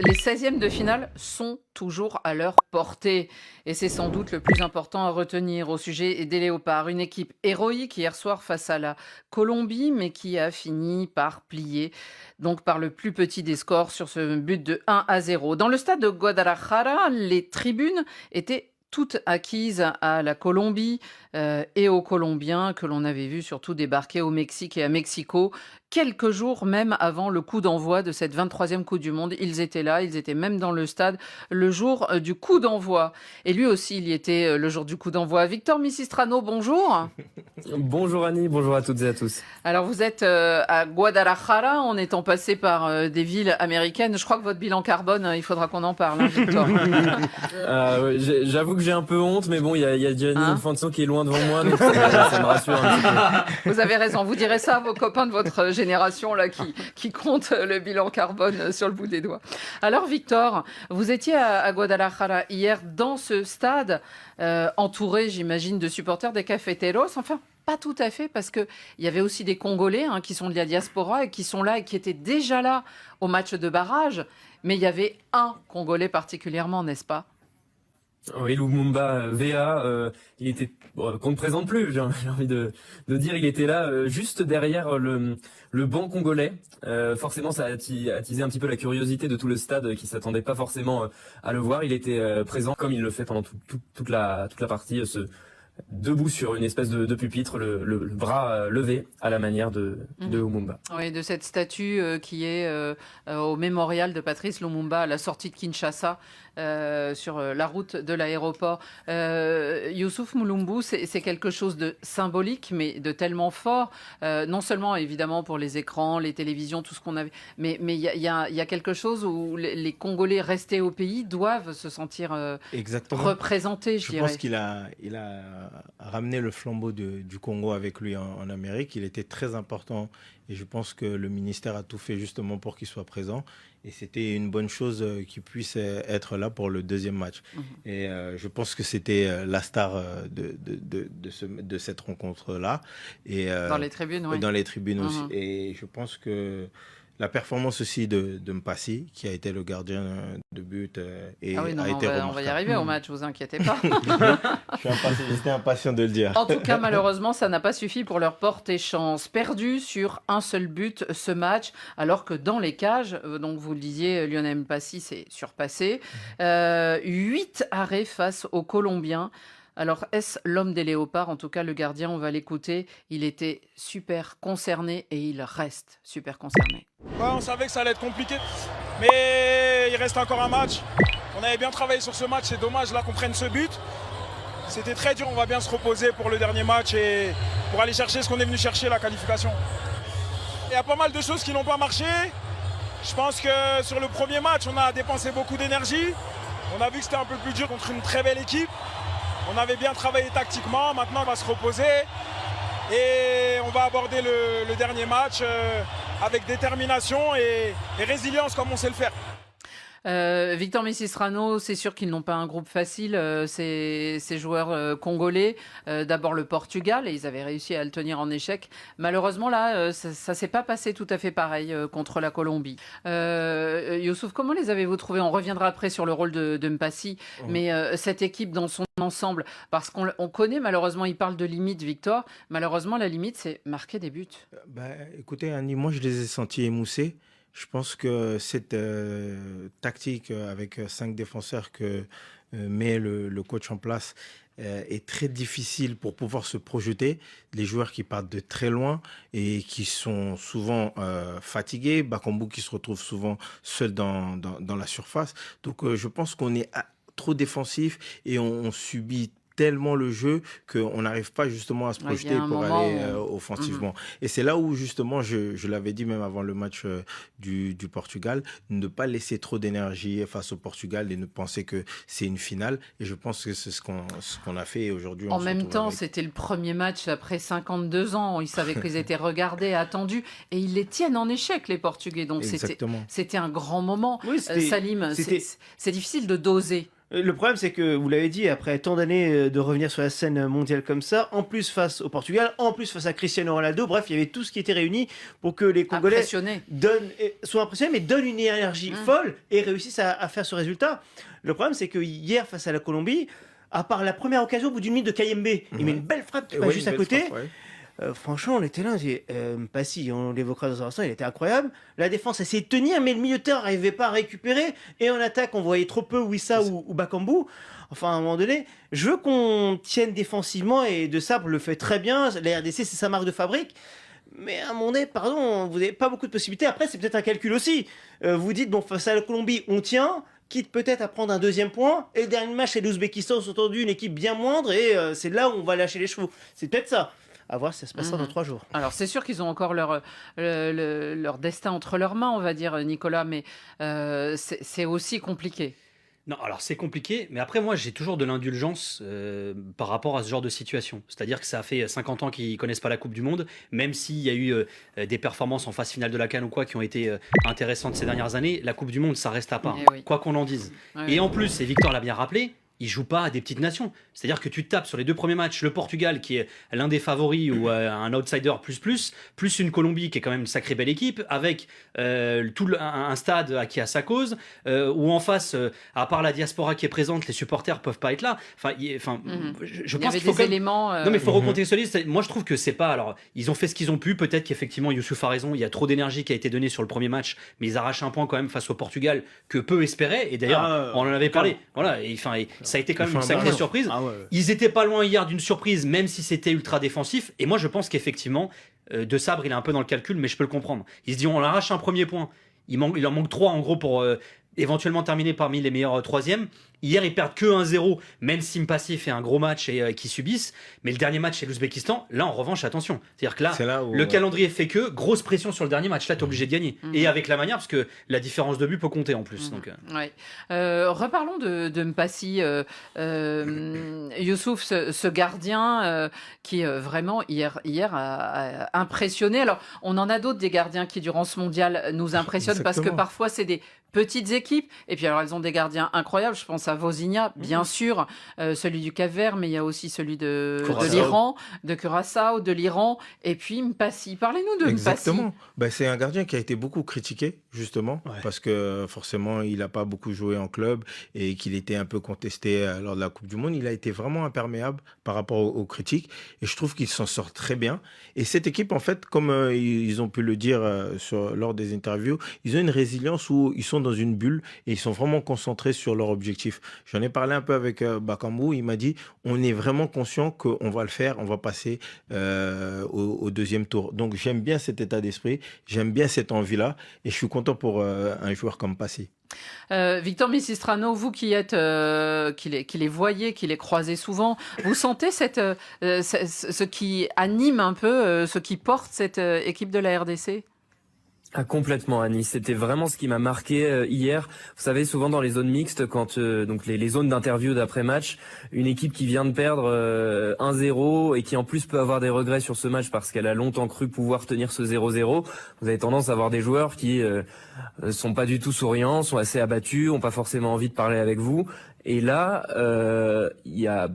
Les 16e de finale sont toujours à leur portée. Et c'est sans doute le plus important à retenir au sujet des Léopards. Une équipe héroïque hier soir face à la Colombie, mais qui a fini par plier, donc par le plus petit des scores sur ce but de 1-0. Dans le stade de Guadalajara, les tribunes étaient toutes acquises à la Colombie et aux Colombiens que l'on avait vu surtout débarquer au Mexique et à Mexico. Quelques jours même avant le coup d'envoi de cette 23e Coupe du Monde, ils étaient là, ils étaient même dans le stade le jour du coup d'envoi. Et lui aussi, il y était le jour du coup d'envoi. Victor Misistrano, bonjour. Bonjour Annie, bonjour à toutes et à tous. Alors vous êtes à Guadalajara, en étant passé par des villes américaines. Je crois que votre bilan carbone, il faudra qu'on en parle, hein, Victor. Ouais, j'avoue que j'ai un peu honte, mais bon, il y a Gianni Infantino qui est loin devant moi, donc ça me rassure un petit peu. Vous avez raison, vous direz ça à vos copains de votre génération là qui comptent le bilan carbone sur le bout des doigts. Alors Victor, vous étiez à Guadalajara hier dans ce stade, entouré, j'imagine, de supporters des Cafeteros, enfin pas tout à fait, parce qu'il y avait aussi des Congolais qui sont de la diaspora et qui sont là et qui étaient déjà là au match de barrage, mais il y avait un Congolais particulièrement, n'est-ce pas ? Oui, Lumumba VA, il était qu'on ne présente plus, j'ai envie de dire, il était là juste derrière le banc congolais. Forcément, ça a attisé un petit peu la curiosité de tout le stade qui s'attendait pas forcément à le voir. Il était présent comme il le fait pendant toute la partie, debout sur une espèce de pupitre, le bras levé à la manière de Lumumba. Oui, de cette statue qui est au mémorial de Patrice Lumumba à la sortie de Kinshasa, sur la route de l'aéroport. Youssouf Mulumbu, c'est quelque chose de symbolique, mais de tellement fort, non seulement évidemment pour les écrans, les télévisions, tout ce qu'on avait, mais il y a quelque chose où les Congolais restés au pays doivent se sentir représentés, je dirais. Je pense qu'il a ramené le flambeau du Congo avec lui en Amérique. Il était très important et je pense que le ministère a tout fait justement pour qu'il soit présent. Et c'était une bonne chose qu'il puisse être là pour le deuxième match. Et je pense que c'était la star de cette rencontre-là. Et, dans les tribunes, oui. Dans les tribunes aussi. Et je pense que la performance aussi de Mpassi, qui a été le gardien de but, a été remarquable. On va y arriver au match, vous inquiétez pas. J'étais impatient de le dire. En tout cas, malheureusement, ça n'a pas suffi pour leur porter chance. Perdu sur un seul but ce match, alors que dans les cages, donc vous le disiez, Lionel Mpassi s'est surpassé. 8 arrêts face aux Colombiens. Alors, est-ce l'homme des Léopards ? En tout cas, le gardien, on va l'écouter. Il était super concerné et il reste super concerné. Ouais, on savait que ça allait être compliqué, mais il reste encore un match. On avait bien travaillé sur ce match, c'est dommage là qu'on prenne ce but. C'était très dur, on va bien se reposer pour le dernier match et pour aller chercher ce qu'on est venu chercher, la qualification. Il y a pas mal de choses qui n'ont pas marché. Je pense que sur le premier match, on a dépensé beaucoup d'énergie. On a vu que c'était un peu plus dur contre une très belle équipe. On avait bien travaillé tactiquement, maintenant on va se reposer et on va aborder le dernier match avec détermination et résilience comme on sait le faire. Victor Misistrano, c'est sûr qu'ils n'ont pas un groupe facile, ces joueurs congolais. D'abord le Portugal, et ils avaient réussi à le tenir en échec. Malheureusement, là, ça s'est pas passé tout à fait pareil contre la Colombie. Youssouf, comment les avez-vous trouvés ? On reviendra après sur le rôle de Mpassi, mais cette équipe dans son ensemble, parce qu'on connaît, malheureusement, il parle de limite, Victor. Malheureusement, la limite, c'est marquer des buts. Écoutez, Annie, moi, je les ai sentis émoussés. Je pense que cette tactique avec 5 défenseurs que met le coach en place est très difficile pour pouvoir se projeter. Les joueurs qui partent de très loin et qui sont souvent fatigués. Bakambu qui se retrouve souvent seul dans la surface. Donc je pense qu'on est trop défensif et on subit tellement le jeu qu'on n'arrive pas justement à se projeter pour aller offensivement. Et c'est là où justement, je l'avais dit même avant le match du Portugal, ne pas laisser trop d'énergie face au Portugal et ne penser que c'est une finale. Et je pense que c'est ce qu'on a fait aujourd'hui. En même temps, c'était le premier match après 52 ans. Ils savaient qu'ils étaient regardés, attendus. Et ils les tiennent en échec, les Portugais. Donc c'était un grand moment. Oui, Salim, c'est difficile de doser. Le problème, c'est que, vous l'avez dit, après tant d'années de revenir sur la scène mondiale comme ça, en plus face au Portugal, en plus face à Cristiano Ronaldo, bref, il y avait tout ce qui était réuni pour que les Congolais soient impressionnés, mais donnent une énergie folle et réussissent à faire ce résultat. Le problème, c'est que hier, face à la Colombie, à part la première occasion au bout d'une minute de Kayembe, il met une belle frappe qui passe juste à côté. Franchement, on était là, Mpassi, on l'évoquera dans un instant, il était incroyable. La défense essayait de tenir, mais le milieu de terrain n'arrivait pas à récupérer. Et en attaque, on voyait trop peu Wissa ou Bakambu. Enfin, à un moment donné, je veux qu'on tienne défensivement, et De Sabre le fait très bien. La RDC, c'est sa marque de fabrique. Mais à un moment donné, pardon, vous n'avez pas beaucoup de possibilités. Après, c'est peut-être un calcul aussi. Vous dites, bon, face à la Colombie, on tient, quitte peut-être à prendre un deuxième point. Et le dernier match, c'est l'Ouzbékistan, c'est entendu une équipe bien moindre, et c'est là où on va lâcher les chevaux. C'est peut-être ça. À voir si ça se passera dans 3 jours. Alors, c'est sûr qu'ils ont encore leur destin entre leurs mains, on va dire, Nicolas, mais c'est aussi compliqué. Non, alors c'est compliqué, mais après moi j'ai toujours de l'indulgence par rapport à ce genre de situation. C'est-à-dire que ça fait 50 ans qu'ils connaissent pas la Coupe du Monde, même s'il y a eu des performances en phase finale de la CAN ou quoi qui ont été intéressantes ces dernières années, la Coupe du Monde ça reste à part, quoi qu'on en dise. Et en plus, et Victor l'a bien rappelé, ils jouent pas à des petites nations. C'est-à-dire que tu tapes sur les 2 premiers matchs le Portugal qui est l'un des favoris ou un outsider plus une Colombie qui est quand même une sacrée belle équipe avec un stade qui a sa cause, où en face, à part la diaspora qui est présente, les supporters peuvent pas être là. Je pense qu'il faut éléments. Non mais il faut recontextualiser. Moi je trouve que c'est pas. Alors ils ont fait ce qu'ils ont pu. Peut-être qu'effectivement Youssouf a raison. Il y a trop d'énergie qui a été donnée sur le premier match, mais ils arrachent un point quand même face au Portugal que peu espéraient. Et d'ailleurs on en avait parlé. Voilà. Et ça a été quand même une sacrée surprise. Ils étaient pas loin hier d'une surprise, même si c'était ultra défensif. Et moi, je pense qu'effectivement, De Sabre, il est un peu dans le calcul, mais je peux le comprendre. Il se dit, on arrache un premier point. Il en manque 3 en gros pour éventuellement terminer parmi les meilleurs troisièmes. Hier, ils perdent que 1-0, même si Mpassi fait un gros match et qu'ils subissent. Mais le dernier match, c'est l'Ouzbékistan. Là, en revanche, attention. C'est-à-dire que là où, le calendrier fait que grosse pression sur le dernier match. Là, tu es obligé de gagner. Et avec la manière, parce que la différence de but peut compter en plus. Donc, reparlons de Mpassi. Youssouf, ce gardien qui vraiment hier a impressionné. Alors, on en a d'autres des gardiens qui, durant ce mondial, nous impressionnent parce que parfois, c'est des petites équipes. Et puis, alors, elles ont des gardiens incroyables. Je pense à Vozinha, bien sûr, celui du Cap-Vert, mais il y a aussi celui de l'Iran, de Curaçao, de l'Iran, et puis Mpassi. Parlez-nous de Mpassi. Exactement. C'est un gardien qui a été beaucoup critiqué, justement, parce que forcément, il n'a pas beaucoup joué en club et qu'il était un peu contesté lors de la Coupe du Monde. Il a été vraiment imperméable par rapport aux critiques et je trouve qu'il s'en sort très bien. Et cette équipe, en fait, comme ils ont pu le dire lors des interviews, ils ont une résilience où ils sont dans une bulle et ils sont vraiment concentrés sur leur objectif. J'en ai parlé un peu avec Bakambu, il m'a dit on est vraiment conscient qu'on va le faire, on va passer au deuxième tour. Donc j'aime bien cet état d'esprit, j'aime bien cette envie-là et je suis content pour un joueur comme Mpassi. Victor Misistrano, vous qui êtes, qui les voyez, qui les croisez souvent, vous sentez ce qui anime un peu, ce qui porte cette équipe de la RDC ? Ah, complètement, Annie. C'était vraiment ce qui m'a marqué hier. Vous savez, souvent dans les zones mixtes, quand donc les zones d'interview d'après-match, une équipe qui vient de perdre 1-0 et qui en plus peut avoir des regrets sur ce match parce qu'elle a longtemps cru pouvoir tenir ce 0-0, vous avez tendance à avoir des joueurs qui sont pas du tout souriants, sont assez abattus, ont pas forcément envie de parler avec vous. Et là, il y a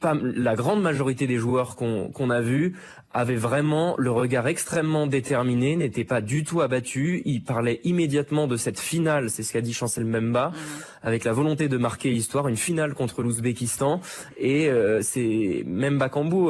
la grande majorité des joueurs qu'on a vus avaient vraiment le regard extrêmement déterminé, n'étaient pas du tout abattus. Ils parlaient immédiatement de cette finale, c'est ce qu'a dit Chancel Mbemba, avec la volonté de marquer l'histoire, une finale contre l'Ouzbékistan. Et c'est même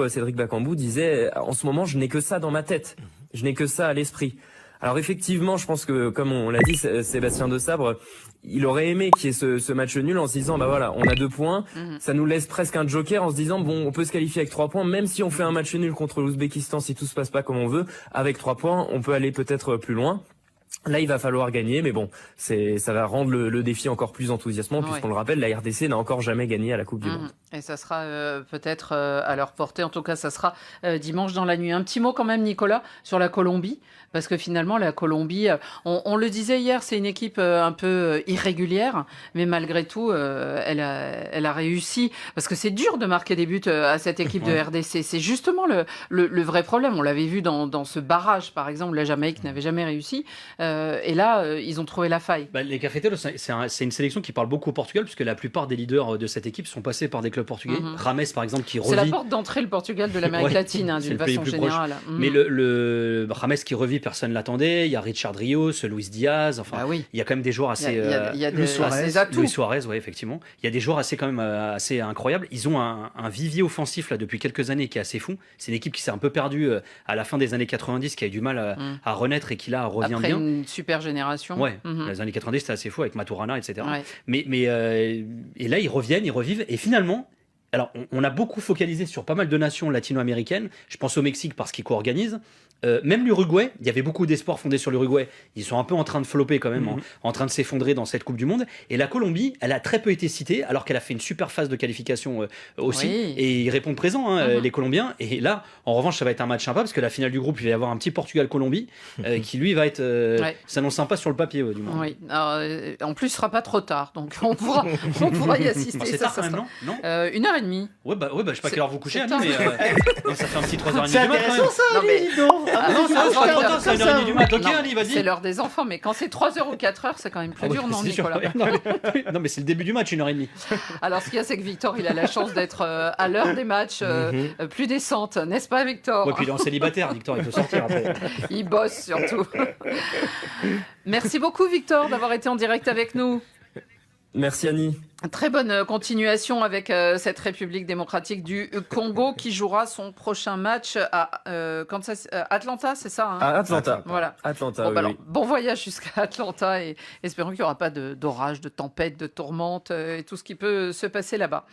Cédric Bakambu disait, en ce moment, je n'ai que ça dans ma tête, je n'ai que ça à l'esprit. Alors effectivement, je pense que, comme on l'a dit, Sébastien De Sabre, il aurait aimé qu'il y ait ce match nul en se disant, bah voilà, on a 2 points, ça nous laisse presque un joker en se disant, bon, on peut se qualifier avec 3 points, même si on fait un match nul contre l'Ouzbékistan, si tout se passe pas comme on veut, avec 3 points, on peut aller peut-être plus loin. Là, il va falloir gagner, mais bon, ça va rendre le défi encore plus enthousiasmant, puisqu'on le rappelle, la RDC n'a encore jamais gagné à la Coupe du Monde. Et ça sera peut-être à leur portée, en tout cas, ça sera dimanche dans la nuit. Un petit mot quand même, Nicolas, sur la Colombie, parce que finalement, la Colombie, on le disait hier, c'est une équipe un peu irrégulière, mais malgré tout, elle a réussi, parce que c'est dur de marquer des buts à cette équipe de RDC. C'est justement le vrai problème. On l'avait vu dans ce barrage, par exemple, la Jamaïque n'avait jamais réussi. Et là, ils ont trouvé la faille. Les Cafeteros, c'est une sélection qui parle beaucoup au Portugal, puisque la plupart des leaders de cette équipe sont passés par des clubs portugais. Rames, par exemple, qui revit. C'est la porte d'entrée, le Portugal, de l'Amérique latine, d'une façon générale. Mais le Rames qui revit, personne ne l'attendait. Il y a Richard Rios, Luis Diaz. Enfin, il y a quand même des joueurs assez. Il y a des atouts. Luis Suarez, oui, effectivement. Il y a des joueurs assez incroyables. Ils ont un vivier offensif là depuis quelques années qui est assez fou. C'est une équipe qui s'est un peu perdue à la fin des années 90, qui a eu du mal à renaître et qui là revient après bien. Une super génération. Ouais, les années 90 c'était assez fou avec Maturana, etc. Ouais. Et là ils reviennent, ils revivent et finalement. Alors, on a beaucoup focalisé sur pas mal de nations latino-américaines. Je pense au Mexique parce qu'ils co-organisent. Même l'Uruguay, il y avait beaucoup d'espoirs fondés sur l'Uruguay. Ils sont un peu en train de flopper quand même, en train de s'effondrer dans cette Coupe du Monde. Et la Colombie, elle a très peu été citée, alors qu'elle a fait une super phase de qualification aussi. Oui. Et ils répondent présents, les Colombiens. Et là, en revanche, ça va être un match sympa parce que la finale du groupe, il va y avoir un petit Portugal-Colombie qui lui va être s'annonce sympa sur le papier du moins. Oui. Alors, en plus, ce sera pas trop tard, donc on pourra y assister. C'est tard quand même, non 1h30. Ouais, je sais pas quelle heure vous couchez, Annie, mais ça fait un petit 3h30 du matin. C'est ça, non, c'est 1h30 du matin. Ok, Annie, vas-y. C'est l'heure des enfants, mais quand c'est 3h ou 4h, c'est quand même plus dur, non, Nicolas? Non, mais c'est le début du match, 1h30. Alors, ce qu'il y a, c'est que Victor, il a la chance d'être à l'heure des matchs plus décente, n'est-ce pas, Victor? Ouais, puis il est en célibataire, Victor, il peut sortir après. Il bosse surtout. Merci beaucoup, Victor, d'avoir été en direct avec nous. Merci Annie. Très bonne continuation avec cette République démocratique du Congo qui jouera son prochain match à Atlanta, c'est ça À Atlanta. Voilà. Atlanta, oui. Bon voyage jusqu'à Atlanta et espérons qu'il n'y aura pas d'orage, de tempête, de tourmente et tout ce qui peut se passer là-bas.